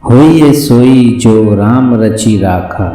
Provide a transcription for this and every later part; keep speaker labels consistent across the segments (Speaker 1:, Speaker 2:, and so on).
Speaker 1: होइए सोई जो राम रचि राखा,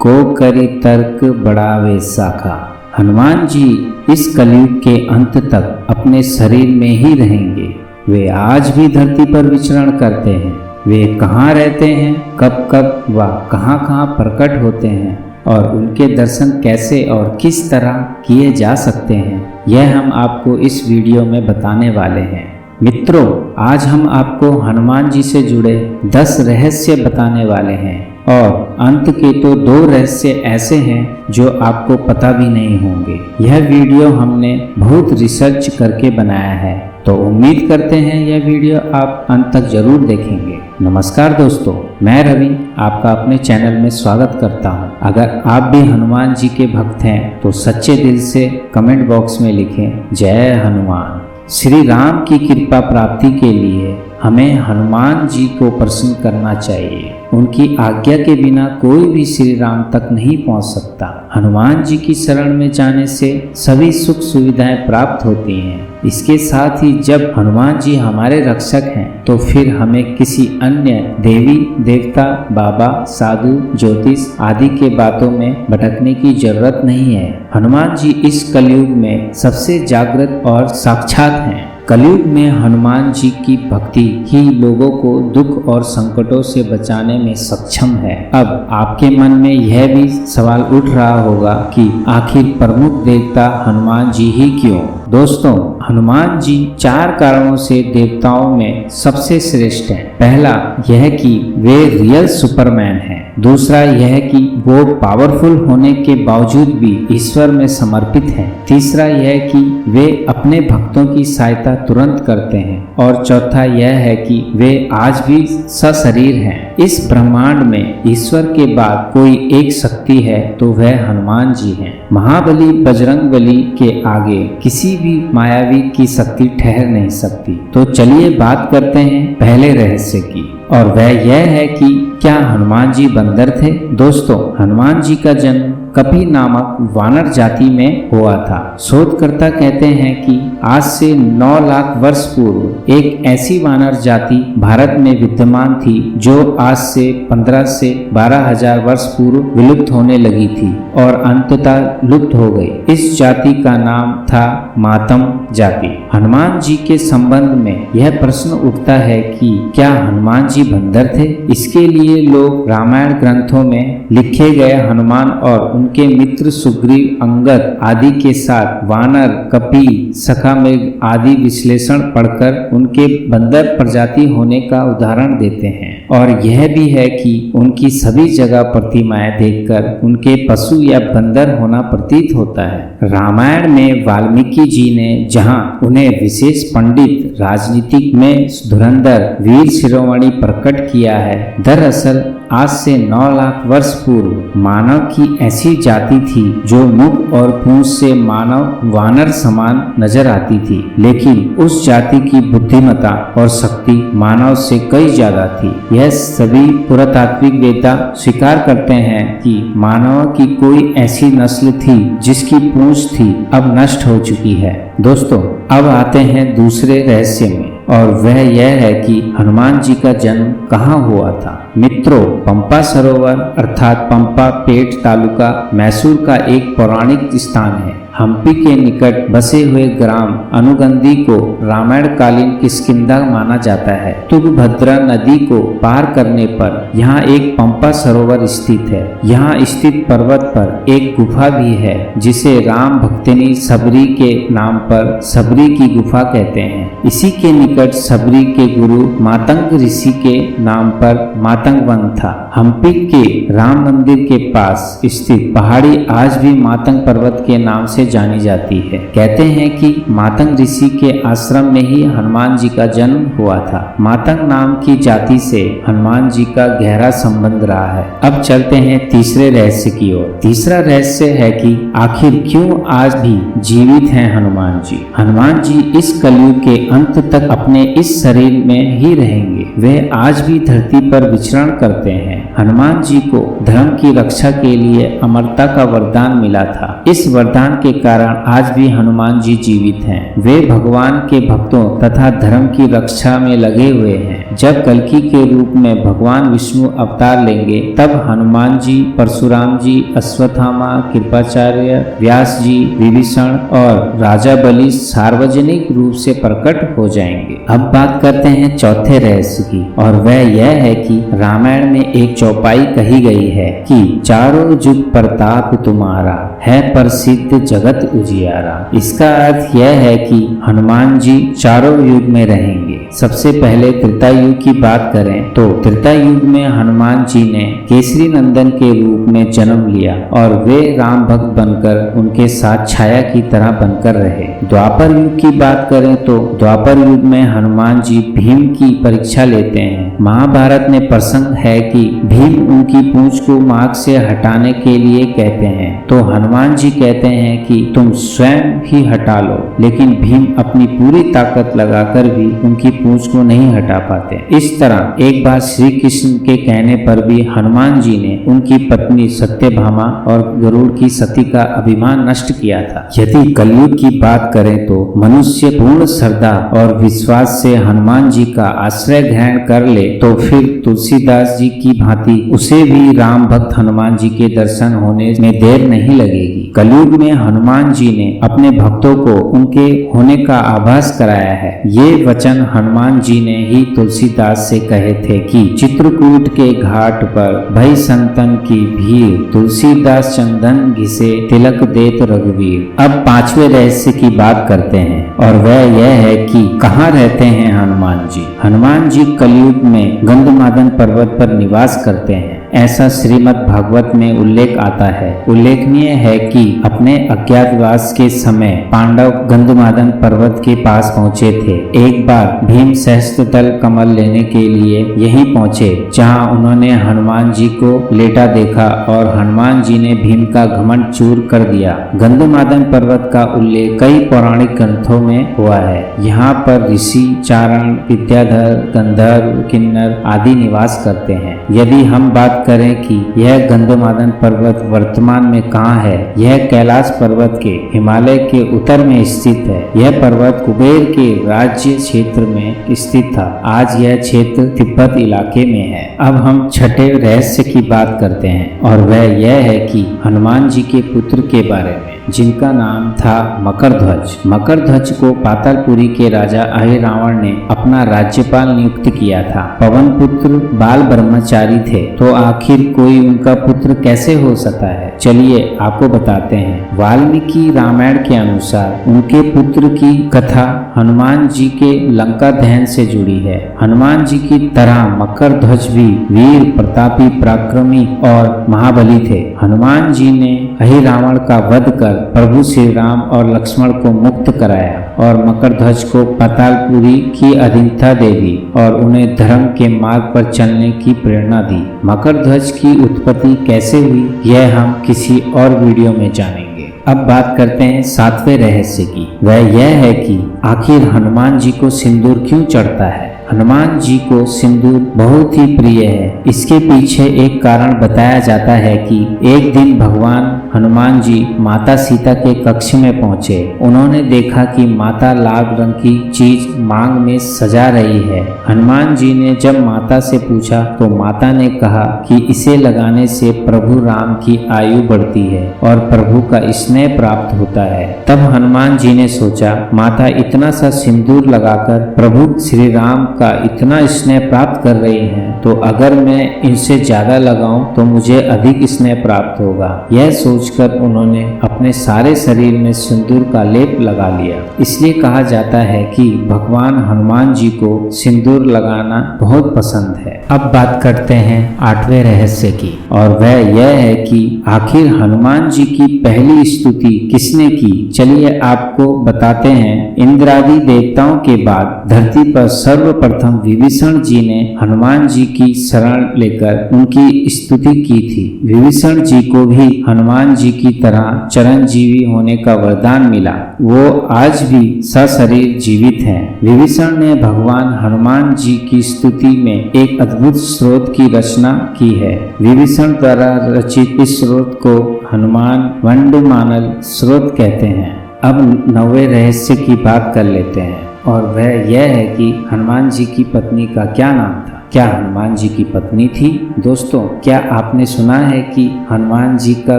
Speaker 1: को करी तर्क बढ़ावे साखा। हनुमान जी इस कलयुग के अंत तक अपने शरीर में ही रहेंगे। वे आज भी धरती पर विचरण करते हैं। वे कहाँ रहते हैं, कब कब व कहाँ कहाँ प्रकट होते हैं और उनके दर्शन कैसे और किस तरह किए जा सकते हैं, यह हम आपको इस वीडियो में बताने वाले हैं। मित्रों, आज हम आपको हनुमान जी से जुड़े 10 रहस्य बताने वाले हैं और अंत के तो 2 रहस्य ऐसे हैं जो आपको पता भी नहीं होंगे। यह वीडियो हमने बहुत रिसर्च करके बनाया है, तो उम्मीद करते हैं यह वीडियो आप अंत तक जरूर देखेंगे। नमस्कार दोस्तों, मैं रवि आपका अपने चैनल में स्वागत करता हूं। अगर आप भी हनुमान जी के भक्त हैं तो सच्चे दिल से कमेंट बॉक्स में लिखें जय हनुमान। श्री राम की कृपा प्राप्ति के लिए हमें हनुमान जी को प्रसन्न करना चाहिए। उनकी आज्ञा के बिना कोई भी श्री राम तक नहीं पहुंच सकता। हनुमान जी की शरण में जाने से सभी सुख सुविधाएं प्राप्त होती हैं। इसके साथ ही जब हनुमान जी हमारे रक्षक हैं तो फिर हमें किसी अन्य देवी देवता, बाबा, साधु, ज्योतिष आदि के बातों में भटकने की जरूरत नहीं है। हनुमान जी इस कलयुग में सबसे जागृत और साक्षात हैं। कलयुग में हनुमान जी की भक्ति ही लोगों को दुख और संकटों से बचाने में सक्षम है। अब आपके मन में यह भी सवाल उठ रहा होगा कि आखिर प्रमुख देवता हनुमान जी ही क्यों? दोस्तों, हनुमान जी 4 कारणों से देवताओं में सबसे श्रेष्ठ हैं। पहला यह कि वे रियल सुपरमैन हैं। दूसरा यह कि वो पावरफुल होने के बावजूद भी ईश्वर में समर्पित हैं। तीसरा यह कि वे अपने भक्तों की सहायता तुरंत करते हैं। और चौथा यह है कि वे आज भी सशरीर हैं। इस ब्रह्मांड में ईश्वर के बाद कोई एक शक्ति है तो वह हनुमान जी हैं। महाबली बजरंगबली के आगे किसी भी मायावी की शक्ति ठहर नहीं सकती। तो चलिए बात करते हैं पहले रहस्य की, और वह यह है कि क्या हनुमान जी बंदर थे? दोस्तों, हनुमान जी का जन्म कपि नामक वानर जाति में हुआ था। शोधकर्ता कहते हैं कि आज से 9 लाख वर्ष पूर्व एक ऐसी वानर जाति भारत में विद्यमान थी जो आज से 15 से 12 हजार वर्ष पूर्व विलुप्त होने लगी थी और अंततः लुप्त हो गई। इस जाति का नाम था मातम जाति। हनुमान जी के संबंध में यह प्रश्न उठता है कि क्या हनुमान जी बंदर थे? इसके लिए लोग रामायण ग्रंथों में लिखे गए हनुमान और उनके मित्र सुग्रीव, अंगद आदि के साथ वानर, कपि, सखामेघ आदि विश्लेषण पढ़कर उनके बंदर प्रजाति होने का उदाहरण देते हैं। और यह भी है कि उनकी सभी जगह प्रतिमाएं देखकर उनके पशु या बंदर होना प्रतीत होता है। रामायण में वाल्मीकि जी ने जहां उन्हें विशेष पंडित, राजनीतिक में धुरंधर, वीर शिरोमणि प्रकट किया है, दरअसल आज से 9 लाख वर्ष पूर्व मानव की ऐसी जाति थी जो मुख और पूंछ से मानव वानर समान नजर आती थी, लेकिन उस जाति की बुद्धिमत्ता और शक्ति मानव से कई ज्यादा थी। यह सभी पुरातात्विक वेता स्वीकार करते हैं कि मानव की कोई ऐसी नस्ल थी जिसकी पूंछ थी अब नष्ट हो चुकी है। दोस्तों, अब आते हैं दूसरे रहस्य में, और वह यह है कि हनुमान जी का जन्म कहाँ हुआ था। मित्रों, पंपा सरोवर अर्थात पंपा पेट तालुका मैसूर का एक पौराणिक स्थान है। हम्पी के निकट बसे हुए ग्राम अनुगंदी को रामायण कालीन किष्किंधा माना जाता है। तुंगभद्रा नदी को पार करने पर यहाँ एक पंपा सरोवर स्थित है। यहाँ स्थित पर्वत पर एक गुफा भी है जिसे राम भक्तिनी सबरी के नाम पर सबरी की गुफा कहते हैं। इसी के निकट सबरी के गुरु मातंग ऋषि के नाम पर मातंग वन था। हम्पी के राम मंदिर के पास स्थित पहाड़ी आज भी मातंग पर्वत के नाम से जानी जाती है। कहते हैं कि मातंग ऋषि के आश्रम में ही हनुमान जी का जन्म हुआ था। मातंग नाम की जाति से हनुमान जी का गहरा संबंध रहा है। अब चलते हैं तीसरे रहस्य की ओर। तीसरा रहस्य है कि आखिर क्यों आज भी जीवित हैं हनुमान जी। हनुमान जी इस कलयुग के अंत तक अपने इस शरीर में ही रहेंगे। वे आज भी धरती पर विचरण करते हैं। हनुमान जी को धर्म की रक्षा के लिए अमरता का वरदान मिला था। इस वरदान के कारण आज भी हनुमान जी जीवित हैं। वे भगवान के भक्तों तथा धर्म की रक्षा में लगे हुए हैं। जब कल्कि के रूप में भगवान विष्णु अवतार लेंगे तब हनुमान जी, परशुराम जी, अश्वत्थामा, कृपाचार्य, व्यास जी, विभीषण और राजा बलि सार्वजनिक रूप से प्रकट हो जाएंगे। अब बात करते हैं चौथे रहस्य की, और वह यह है कि रामायण में एक चौपाई कही गई है कि चारों जुग प्रताप तुम्हारा, है प्रसिद्ध जगत उजियारा। इसका अर्थ यह है कि हनुमान जी चारों युग में रहेंगे। सबसे पहले त्रेता युग की बात करें तो त्रेता युग में हनुमान जी ने केसरी नंदन के रूप में जन्म लिया और वे राम भक्त बनकर उनके साथ छाया की तरह बनकर रहे। द्वापर युग की बात करें तो द्वापर युग में हनुमान जी भीम की परीक्षा लेते हैं। महाभारत में प्रसंग है कि भीम उनकी पूंछ को मार्ग से हटाने के लिए कहते हैं तो हनुमान जी कहते हैं कि तुम स्वयं ही हटा लो, लेकिन भीम अपनी पूरी ताकत लगाकर भी उनकी पूंछ को नहीं हटा पाते। इस तरह एक बार श्री कृष्ण के कहने पर भी हनुमान जी ने उनकी पत्नी सत्यभामा और गरुड़ की सती का अभिमान नष्ट किया था। यदि कलयुग की बात करें तो मनुष्य पूर्ण श्रद्धा और विश्वास से हनुमान जी का आश्रय ग्रहण कर ले तो फिर तुलसीदास जी की भांति उसे भी राम भक्त हनुमान जी के दर्शन होने में देर नहीं लगेगी। कलयुग में हनुमान जी ने अपने भक्तों को उनके होने का आभास कराया है। ये वचन हनुमान जी ने ही तुलसीदास से कहे थे कि चित्रकूट के घाट पर भई संतन की भीड़, तुलसीदास चंदन घिसे तिलक देत रघुवीर। अब पांचवें रहस्य की बात करते हैं और वह यह है कि कहाँ रहते हैं हनुमान जी। हनुमान जी कलयुग में गंधमादन पर्वत पर निवास करते हैं, ऐसा श्रीमद् भागवत में उल्लेख आता है। उल्लेखनीय है कि अपने अज्ञातवास के समय पांडव गंधमादन पर्वत के पास पहुंचे थे। एक बार भीम सहस्त्रदल कमल लेने के लिए यहीं पहुंचे, जहां उन्होंने हनुमान जी को लेटा देखा और हनुमान जी ने भीम का घमंड चूर कर दिया। गंधमादन पर्वत का उल्लेख कई पौराणिक ग्रंथों में हुआ है। यहाँ पर ऋषि, चारण, विद्याधर, गंधर्व, किन्नर आदि निवास करते हैं। यदि हम बात करें कि यह गंधमादन पर्वत वर्तमान में कहाँ है, यह कैलाश पर्वत के हिमालय के उत्तर में स्थित है। यह पर्वत कुबेर के राज्य क्षेत्र में स्थित था। आज यह क्षेत्र तिब्बत इलाके में है। अब हम छठे रहस्य की बात करते हैं और वह यह है कि हनुमान जी के पुत्र के बारे में, जिनका नाम था मकरध्वज। मकरध्वज को पातालपुरी के राजा अहिरावण ने अपना राज्यपाल नियुक्त किया था। पवन पुत्र बाल ब्रह्मचारी थे, तो आखिर कोई उनका पुत्र कैसे हो सकता है? चलिए आपको बताते हैं। वाल्मीकि रामायण के अनुसार उनके पुत्र की कथा हनुमान जी के लंका दहन से जुड़ी है। हनुमान जी की तरह मकरध्वज भी वीर, प्रतापी, पराक्रमी और महाबली थे। हनुमान जी ने अहिरावण का वध कर प्रभु श्री राम और लक्ष्मण को मुक्त कराया और मकरध्वज को पातालपुरी की अधीनता दे दी और उन्हें धर्म के मार्ग पर चलने की प्रेरणा दी। मकरध्वज की उत्पत्ति कैसे हुई, यह हम किसी और वीडियो में जानेंगे। अब बात करते हैं सातवें रहस्य की। वह यह है कि आखिर हनुमान जी को सिंदूर क्यों चढ़ता है। हनुमान जी को सिंदूर बहुत ही प्रिय है। इसके पीछे एक कारण बताया जाता है कि एक दिन भगवान हनुमान जी माता सीता के कक्ष में पहुंचे। उन्होंने देखा कि माता लाल रंग की चीज मांग में सजा रही है। हनुमान जी ने जब माता से पूछा तो माता ने कहा कि इसे लगाने से प्रभु राम की आयु बढ़ती है और प्रभु का स्नेह प्राप्त होता है। तब हनुमान जी ने सोचा, माता इतना सा सिंदूर लगाकर प्रभु श्री राम का इतना स्नेह प्राप्त कर रही हैं, तो अगर मैं इनसे ज्यादा लगाऊं तो मुझे अधिक स्नेह प्राप्त होगा। यह सोचकर उन्होंने अपने सारे शरीर में सिंदूर का लेप लगा लिया। इसलिए कहा जाता है कि भगवान हनुमान जी को सिंदूर लगाना बहुत पसंद है। अब बात करते हैं आठवें रहस्य की और वह यह है कि आखिर हनुमान जी की पहली स्तुति किसने की। चलिए आपको बताते हैं। इंद्रादि देवताओं के बाद धरती पर सर्व सर्वप्रथम विभीषण जी ने हनुमान जी की शरण लेकर उनकी स्तुति की थी। विभीषण जी को भी हनुमान जी की तरह चिरंजीवी होने का वरदान मिला। वो आज भी सशरीर जीवित हैं। विभीषण ने भगवान हनुमान जी की स्तुति में एक अद्भुत स्रोत की रचना की है। विभीषण द्वारा रचित इस स्रोत को हनुमान वंडमानल स्रोत कहते हैं। अब 9वें रहस्य की बात कर लेते हैं और वह यह है कि हनुमान जी की पत्नी का क्या नाम था। क्या हनुमान जी की पत्नी थी? दोस्तों, क्या आपने सुना है कि हनुमान जी का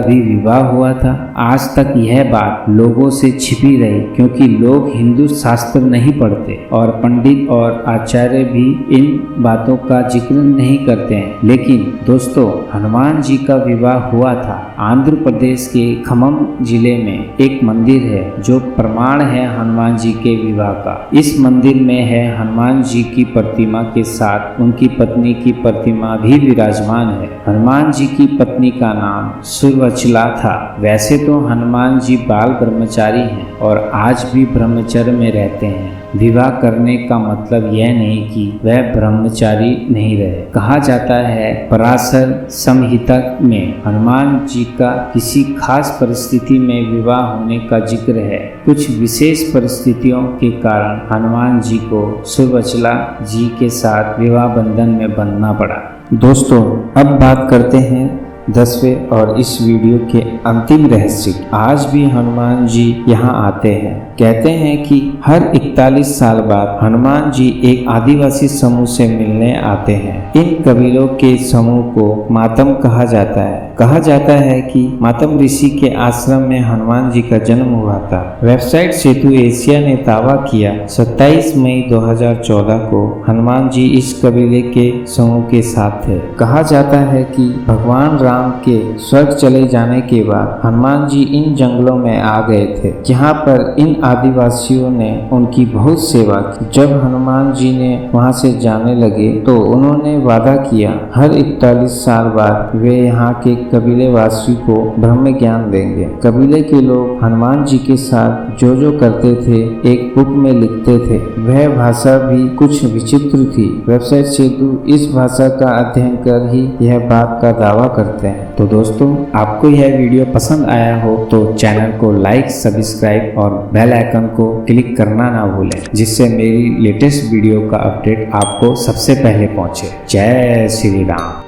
Speaker 1: भी विवाह हुआ था? आज तक यह बात लोगों से छिपी रही क्योंकि लोग हिंदू शास्त्र नहीं पढ़ते और पंडित और आचार्य भी इन बातों का जिक्र नहीं करते हैं। लेकिन दोस्तों, हनुमान जी का विवाह हुआ था। आंध्र प्रदेश के खम्मम जिले में एक मंदिर है जो प्रमाण है हनुमान जी के विवाह का। इस मंदिर में है हनुमान जी की प्रतिमा के साथ उनकी पत्नी की प्रतिमा भी विराजमान है। हनुमान जी की पत्नी का नाम सुरवचला था। वैसे तो हनुमान जी बाल ब्रह्मचारी हैं और आज भी ब्रह्मचर्य में रहते हैं। विवाह करने का मतलब यह नहीं कि वह ब्रह्मचारी नहीं रहे। कहा जाता है पराशर संहिता में हनुमान जी का किसी खास परिस्थिति में विवाह होने का जिक्र है। कुछ विशेष परिस्थितियों के कारण हनुमान जी को सुरवचला जी के साथ विवाह बंधन में बंधना पड़ा। दोस्तों, अब बात करते हैं 10वें और इस वीडियो के अंतिम रहस्य। आज भी हनुमान जी यहाँ आते हैं। कहते हैं कि हर 41 साल बाद हनुमान जी एक आदिवासी समूह से मिलने आते हैं। इन कबीलों के समूह को मातम कहा जाता है। कहा जाता है कि मातम ऋषि के आश्रम में हनुमान जी का जन्म हुआ था। वेबसाइट सेतु एशिया ने दावा किया 27 मई 2014 को हनुमान जी इस कबीले के समूह के साथ थे। कहा जाता है कि भगवान राम के स्वर्ग चले जाने के बाद हनुमान जी इन जंगलों में आ गए थे, जहाँ पर इन आदिवासियों ने उनकी बहुत सेवा की। जब हनुमान जी ने वहाँ से जाने लगे तो उन्होंने वादा किया हर 41 साल बाद वे यहाँ के कबीले वासियों को ब्रह्म ज्ञान देंगे। कबीले के लोग हनुमान जी के साथ जो करते थे एक बुक में लिखते थे। वह भाषा भी कुछ विचित्र थी। वेबसाइट सेतु इस भाषा का अध्ययन कर ही यह बात का दावा करते हैं। तो दोस्तों, आपको यह वीडियो पसंद आया हो तो चैनल को लाइक, सब्सक्राइब और बेल आइकन को क्लिक करना ना भूलें, जिससे मेरी लेटेस्ट वीडियो का अपडेट आपको सबसे पहले पहुंचे। जय श्री राम।